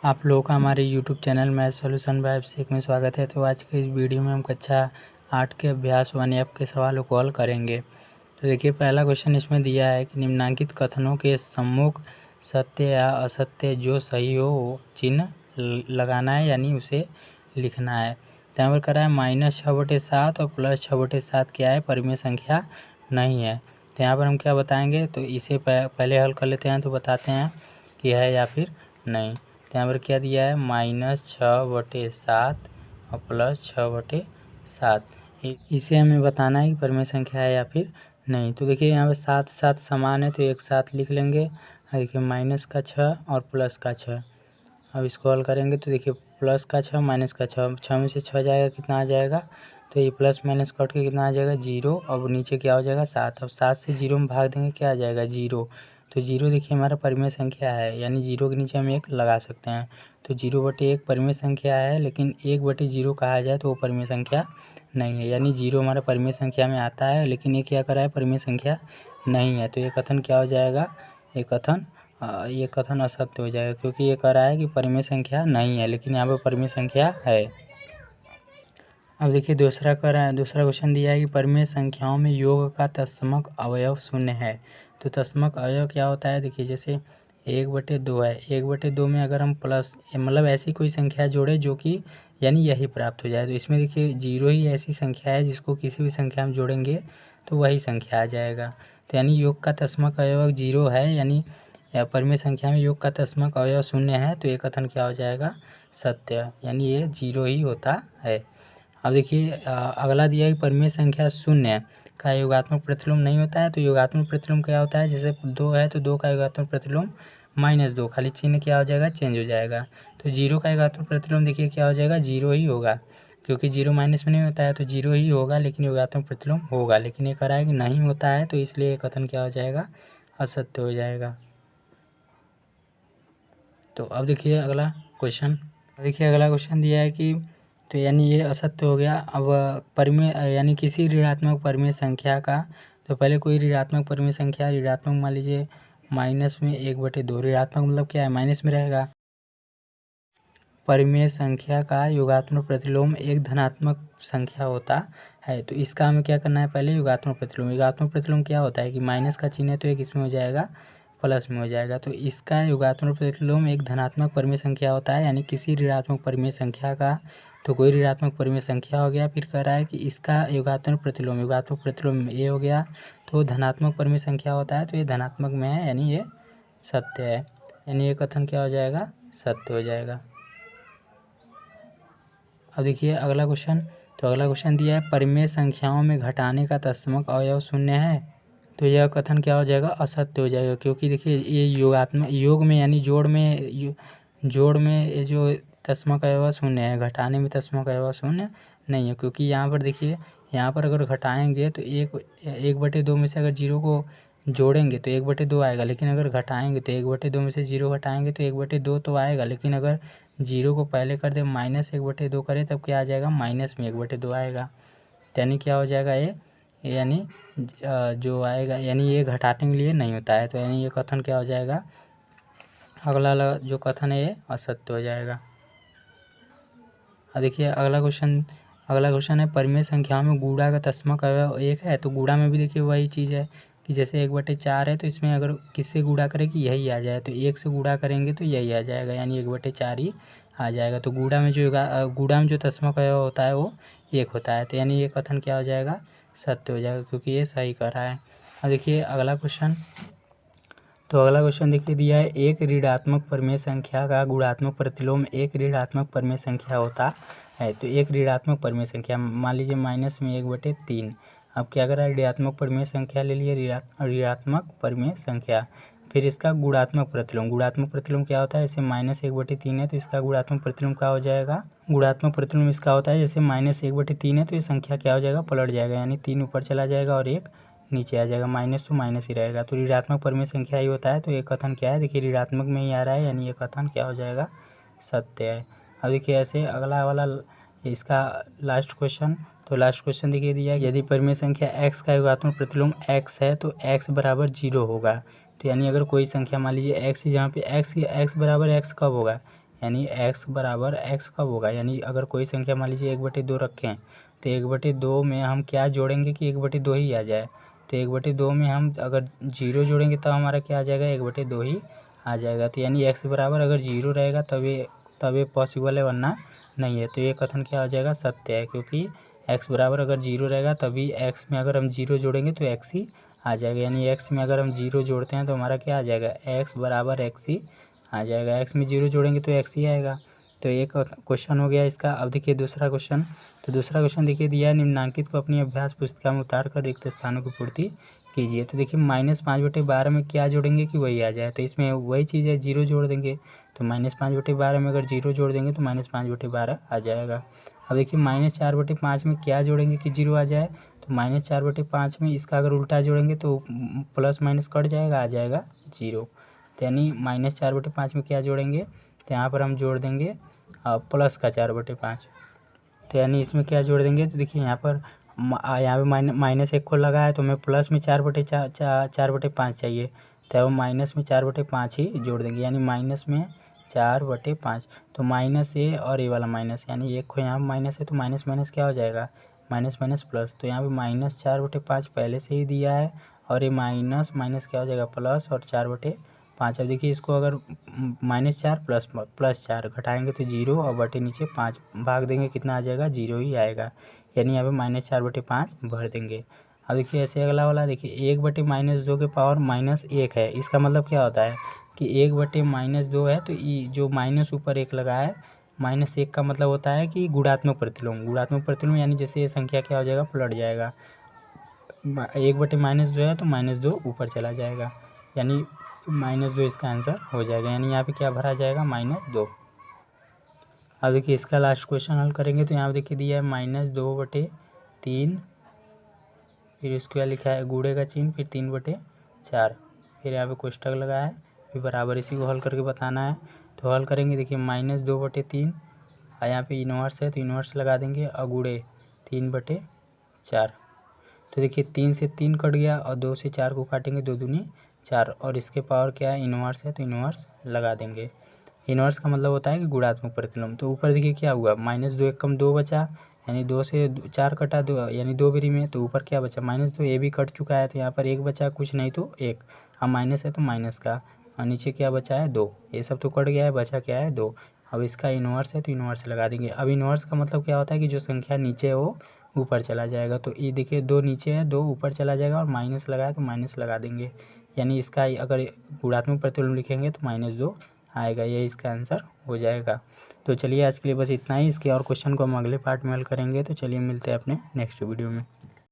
आप लोगों का हमारे YouTube channel math solution by Abhishek में स्वागत है। तो आज के इस वीडियो में हम कक्षा 8 के अभ्यास 1F के सवालों को हल करेंगे। तो देखिए, पहला क्वेश्चन इसमें दिया है कि निम्नलिखित कथनों के सम्मुख सत्य या असत्य जो सही हो चिन्ह लगाना है, यानी उसे लिखना है। तो यहाँ पर करा है -6/7 और +6/7 क्या है, परिमेय संख्या नहीं है। तो यहाँ पर हम क्या बताएंगे, तो इसे पहले हल कर लेते हैं, तो बताते हैं कि है या फिर नहीं। तो यहाँ पर क्या दिया है, -6/7 और +6/7। इसे हमें बताना है कि परिमेय संख्या है या फिर नहीं। तो देखिए, यहाँ पर 7 7 समान है तो एक साथ लिख लेंगे। देखिए, -6 और +6। अब इसको हल करेंगे तो देखिए, +6 -6, 6 में से 6 जाएगा, कितना आ जाएगा, तो ये प्लस माइनस कट के कितना आ जाएगा, 0। अब नीचे क्या हो जाएगा, 7। अब 7 से 0 में भाग देंगे, क्या आ जाएगा, 0। तो 0 देखिए हमारा परिमेय संख्या है, यानी 0 के नीचे हम 1 लगा सकते हैं। तो 0/1 परिमेय संख्या है, लेकिन 1/0 कहा जाए तो वो परिमेय संख्या नहीं है, यानी 0 हमारा परिमेय संख्या में आता है, लेकिन ये क्या करा है, परिमेय संख्या नहीं है। तो ये कथन क्या हो जाएगा, ये कथन असत्य हो जाएगा, क्योंकि ये कह रहा है कि परिमेय संख्या नहीं है, लेकिन यहाँ पर परिमेय संख्या है। अब देखिगे, दूसरा क्वेश्चन दिया है कि परिमेय संख्याओं में योग का तत्समक अवयव शून्य है। तो तत्समक अवयव क्या होता है, देखिए जैसे 1/2 है, 1/2 में अगर हम प्लस मतलब ऐसी कोई संख्या जोड़े जो कि यानी यही प्राप्त हो जाए, तो इसमें देखिए 0 ही ऐसी संख्या है जिसको किसी भी संख्या में जोड़ेंगे तो वही संख्या आ जाएगा। तो यानी योग का तत्समक अवयव 0 है, यानी परिमेय संख्या में योग का तत्समक अवयव शून्य है, तो ये कथन क्या हो जाएगा, सत्य, यानी ये 0 ही होता है। अब देखिए, अगला दिया है कि परिमेय संख्या शून्य का योगात्मक प्रतिलोम नहीं होता है। तो योगात्मक प्रतिलोम क्या होता है, जैसे 2 है तो 2 का योगात्मक प्रतिलोम -2, खाली चिन्ह क्या हो जाएगा, चेंज हो जाएगा। तो 0 का योगात्मक प्रतिलोम देखिए क्या हो जाएगा, 0 ही होगा, क्योंकि 0 माइनस में नहीं होता है, तो 0 ही होगा, लेकिन योगात्मक प्रतिलोम होगा। लेकिन ये कह रहा है कि नहीं होता है, तो इसलिए ये कथन क्या हो जाएगा, असत्य हो जाएगा। तो अब देखिए अगला क्वेश्चन दिया है कि, तो यानी ये असत्य हो गया। अब परिमेय यानी किसी ऋणात्मक परिमेय संख्या का, तो पहले कोई ऋणात्मक परिमेय संख्या, ऋणात्मक मान लीजिए माइनस में 1/2, ऋणात्मक मतलब क्या है, माइनस में रहेगा। परिमेय संख्या का योगात्मक प्रतिलोम एक धनात्मक संख्या होता है। तो इसका हमें क्या करना है, पहले योगात्मक प्रतिलोम क्या होता है कि माइनस का चिन्ह है तो एक इसमें हो जाएगा, प्लस में हो जाएगा। तो इसका योगात्मक प्रतिलोम एक धनात्मक परिमेय संख्या होता है, यानी किसी ऋणात्मक परिमेय संख्या का, तो कोई ऋणात्मक परिमेय संख्या हो गया। फिर कह रहा है कि इसका योगात्मक प्रतिलोम ये हो गया, तो धनात्मक परिमेय संख्या होता है, तो ये धनात्मक में है, यानी ये सत्य है, यानी ये कथन क्या हो जाएगा, सत्य हो जाएगा। अब देखिए अगला क्वेश्चन दिया है, परिमेय संख्याओं में घटाने का तत्समक अवयव शून्य है। तो यह कथन क्या हो जाएगा, असत्य हो जाएगा, क्योंकि देखिए ये योग में यानी जोड़ में ये जो तत्समक अवयव शून्य है, घटाने में तत्समक अवयव शून्य नहीं है। क्योंकि यहाँ पर देखिए, यहाँ पर अगर घटाएंगे तो 1/2 में से अगर 0 को जोड़ेंगे तो 1/2 आएगा, लेकिन अगर घटाएंगे तो 1/2 में से 0 घटाएंगे तो 1/2 तो आएगा, लेकिन अगर 0 को पहले कर दे -1/2 करें तब क्या आ जाएगा, -1/2 आएगा। यानी क्या हो जाएगा, ये यानी जो आएगा, यानी ये घटाने के लिए नहीं होता है, तो यानी ये कथन क्या हो जाएगा, अगला जो कथन है ये असत्य हो जाएगा। अब देखिए अगला क्वेश्चन है, परिमेय संख्याओं में गुणा का तत्समक अवयव 1 है। तो गुणा में भी देखिए वही चीज़ है कि जैसे 1/4 है, तो इसमें अगर किससे गुणा करें कि यही आ जाए, तो 1 से गुणा करेंगे तो यही आ जाएगा, यानी 1/4 ही आ जाएगा। तो गुणा में जो तत्समक अवयव होता है वो 1 होता है, तो यानी ये कथन क्या हो जाएगा, सत्य हो जाएगा, क्योंकि ये सही कर रहा है। अब देखिए अगला क्वेश्चन देखिए दिया है, एक ऋणात्मक परिमेय संख्या का गुणात्मक प्रतिलोम एक ऋणात्मक परिमेय संख्या होता है। तो एक ऋणात्मक परिमेय संख्या मान लीजिए -1/3। अब क्या करा, ऋणात्मक परिमेय संख्या ले लिए, ऋणात्मक परिमेय संख्या, फिर इसका गुणात्मक प्रतिलोम क्या होता है, जैसे -1/3 है तो इसका गुणात्मक प्रतिलोम क्या हो जाएगा, गुणात्मक प्रतिलोम इसका होता है, जैसे -1/3 है तो ये संख्या क्या हो जाएगा, पलट जाएगा, यानी 3 ऊपर चला जाएगा और 1 नीचे आ जाएगा, माइनस तो माइनस ही रहेगा। तो ऋणात्मक परिमेय संख्या ही होता है, तो ये कथन क्या है, देखिए ऋणात्मक में ही आ रहा है, यानी ये कथन क्या हो जाएगा, सत्य है। अब देखिए ऐसे अगला वाला इसका लास्ट क्वेश्चन देखिए दिया है, यदि परिमेय संख्या x का योगात्मक प्रतिलोम x है तो x बराबर 0 होगा। तो यानी अगर कोई संख्या मान लीजिए x, जहाँ पे x बराबर x कब होगा, यानी x बराबर x कब होगा, यानी अगर कोई संख्या मान लीजिए 1/2 रखें तो 1/2 में हम क्या जोड़ेंगे कि 1/2 ही आ जाए। तो 1/2 में हम अगर 0 जोड़ेंगे तब हमारा क्या आ जाएगा, 1/2 ही आ जाएगा। तो यानी x बराबर अगर 0 रहेगा तब ये पॉसिबल है, वरना नहीं है। तो ये कथन क्या हो जाएगा, सत्य है, क्योंकि x बराबर अगर 0 रहेगा तभी x में अगर हम 0 जोड़ेंगे तो x ही आ जाएगा। यानी x में अगर हम 0 जोड़ते हैं तो हमारा क्या आ जाएगा, x बराबर x ही आ जाएगा। x में 0 जोड़ेंगे तो x ही आएगा। तो एक क्वेश्चन हो गया इसका। अब देखिए दूसरा क्वेश्चन। तो दूसरा क्वेश्चन देखिए दिया है, निम्नांकित को अपनी अभ्यास पुस्तिका में उतार कर रिक्त स्थानों की पूर्ति कीजिए। तो देखिए -5/12 में क्या जोड़ेंगे कि वही आ जाए। तो इसमें वही चीज़ है, 0 जोड़ देंगे। तो -5/12 में अगर 0 जोड़ देंगे तो -5/12 आ जाएगा। अब देखिए -4/5 में क्या जोड़ेंगे कि 0 आ जाए। तो -4/5 में इसका अगर उल्टा जोड़ेंगे तो प्लस माइनस कट जाएगा, आ जाएगा 0। तो यानी -4/5 में क्या जोड़ेंगे, तो यहाँ पर हम जोड़ देंगे प्लस का 4/5। तो यानी इसमें क्या जोड़ देंगे, तो देखिए यहाँ पर -1 को लगा है तो हमें प्लस में 4/5 चाहिए। तो अब माइनस में 4/5 ही जोड़ देंगे, यानी माइनस में 4/5। तो माइनस ए और ए वाला माइनस, यानी एक को यहाँ माइनस है तो माइनस माइनस क्या हो जाएगा, माइनस माइनस प्लस। तो यहाँ पे -4/5 पहले से ही दिया है और ये माइनस माइनस क्या हो जाएगा, प्लस और 4/5। अब देखिए इसको अगर -4 प्लस 4 घटाएंगे तो 0 और बटे नीचे 5 भाग देंगे, कितना आ जाएगा, 0 ही आएगा। यानी यहाँ पे -4/5 भर देंगे। अब देखिए ऐसे अगला वाला देखिए 1/-2 के पावर -1 है। इसका मतलब क्या होता है कि 1/-2 है तो जो माइनस ऊपर 1 लगा है, -1 का मतलब होता है कि गुणात्मक प्रतिलोम। गुणात्मक प्रतिलोम यानी जैसे ये संख्या क्या हो जाएगा, पलट जाएगा। 1/-2 है तो -2 ऊपर चला जाएगा, यानी -2 इसका आंसर हो जाएगा। यानी यहाँ पे क्या भरा जाएगा, -2। अब देखिए इसका लास्ट क्वेश्चन हल करेंगे। तो यहाँ पे देखिए दिया है -2/3, फिर इसको क्या लिखा है, गुणे का चिन्ह, फिर 3/4, फिर यहाँ पे कोष्टक लगा है, फिर बराबर। इसी को हल करके बताना है। तो हल करेंगे देखिए -2/3 और यहाँ पे इनवर्स है तो इनवर्स लगा देंगे और गुणे 3/4। तो देखिए 3 से 3 कट गया और 2 से 4 को काटेंगे, 2 दूनी 4, और इसके पावर क्या है, इनवर्स है तो इनवर्स लगा देंगे। इनवर्स का मतलब होता है कि गुणात्मक प्रतिलोम। तो ऊपर देखिए क्या हुआ, -2 1 कम 2 बचा, यानी 2 से 4 कटा, 2 यानी 2 बारी में। तो ऊपर क्या बचा, -2, ये भी कट चुका है तो यहाँ पर 1 बचा, कुछ नहीं तो 1। अब माइनस है तो माइनस का, और नीचे क्या बचा है, 2। ये सब तो कट गया है, बचा क्या है, 2। अब इसका इनवर्स है तो इनवर्स लगा देंगे। अब इनवर्स का मतलब क्या होता है कि जो संख्या नीचे है वो ऊपर चला जाएगा। तो ये देखिए 2 नीचे है, 2 ऊपर चला जाएगा, और माइनस लगाया तो माइनस लगा देंगे। यानी इसका अगर गुणात्मक प्रतिलोम लिखेंगे तो -2 आएगा, ये इसका आंसर हो जाएगा। तो चलिए आज के लिए बस इतना ही। इसके और क्वेश्चन को हम अगले पार्ट में हल करेंगे। तो चलिए मिलते हैं अपने नेक्स्ट वीडियो में।